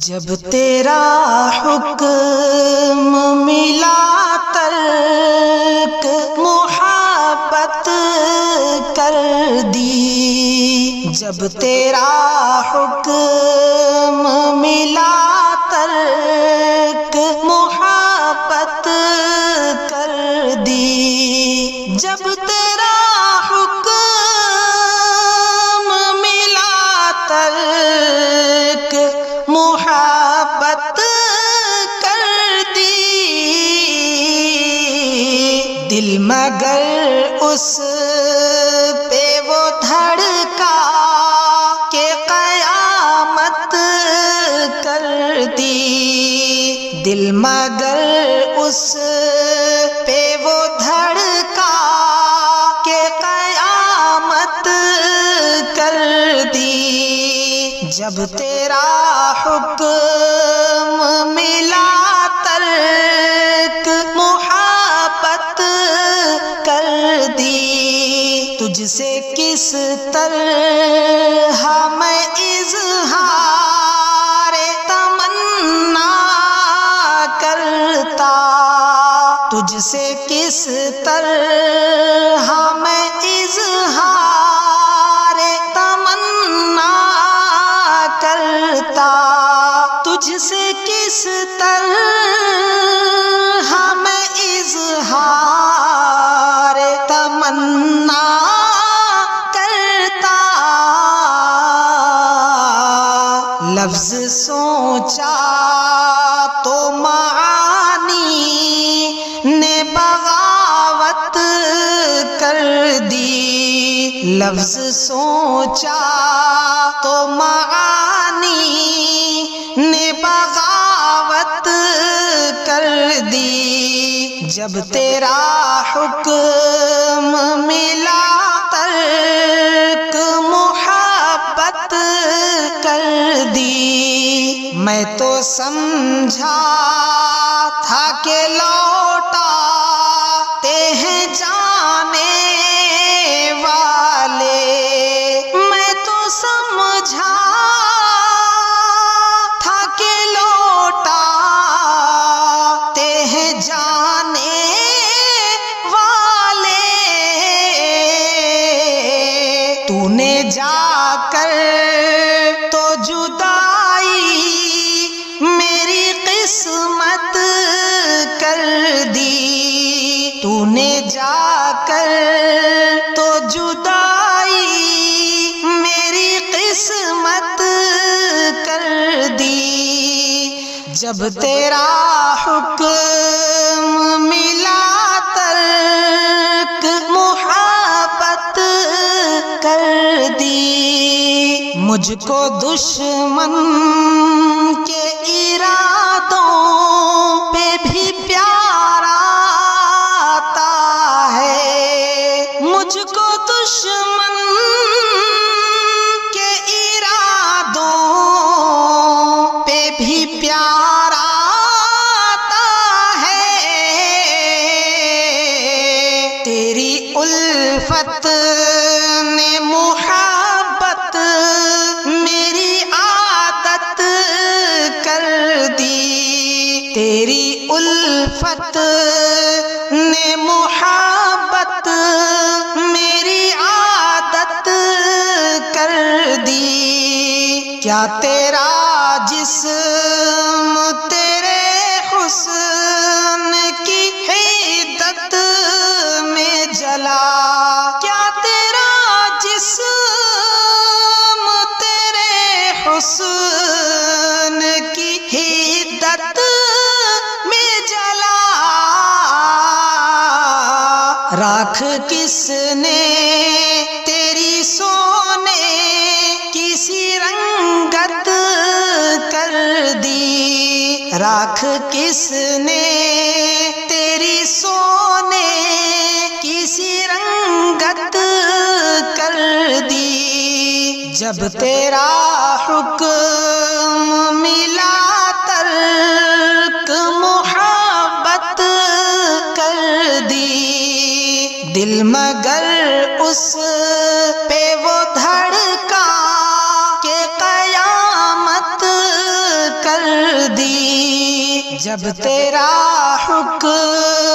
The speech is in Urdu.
جب تیرا حکم ملا ترک محبت کر دی، جب تیرا حکم ملا ترک محبت کر دی، جب تیرا حکم ملا ترک محبت کر دی، دل مگر اس پہ وہ دھڑکا کہ قیامت کر دی، دل مگر اس پہ وہ دھڑکا کہ قیامت کر دی، جب تیرا حکم ملا ترک محبت کر دی، تجھ سے کس طرح میں اظہار تمنا کرتا، تجھ سے کس طرح میں اظہار تمنا کرتا، تجھ سے کس طرح میں اظہار تمنا کرتا، لفظ سوچا تو معانی نے بغاوت کر دی، لفظ سوچا تو معانی نے بغاوت کر دی، جب تیرا حکم ملا ترک محبت کر دی، میں تو سمجھا تھا کہ لوٹاتے ہیں جانے والے، میں تو سمجھا تھا کہ لوٹاتے ہیں جانے والے، تو نے جا کر تو جدائی میری قسمت کر دی، تو نے جا کر تو جدائی میری قسمت کر دی، جب تیرا حکم ملا ترک محبت کر دی، مجھ کو دشمن کے ارادوں پہ بھی پیار آتا ہے، مجھ کو دشمن کے ارادوں پہ بھی پیار آتا ہے، تیری الفت نے محبت میری عادت کر دی، تیری الفت نے محبت میری عادت کر دی، کیا تیرا جسم تیرے حسن کی حدت میں جلا، کیا تیرا جسم تیرے حسن کی حدت میں جلا، راکھ کس نے تیری سونے کسی رنگت کر دی، راکھ کس نے تیری سونے کسی رنگت کر دی، جب تیرا حکم ملا ترک محبت کر دی، دل مگر اس پہ وہ دھڑکا کہ قیامت کر دی، جب تیرا حکم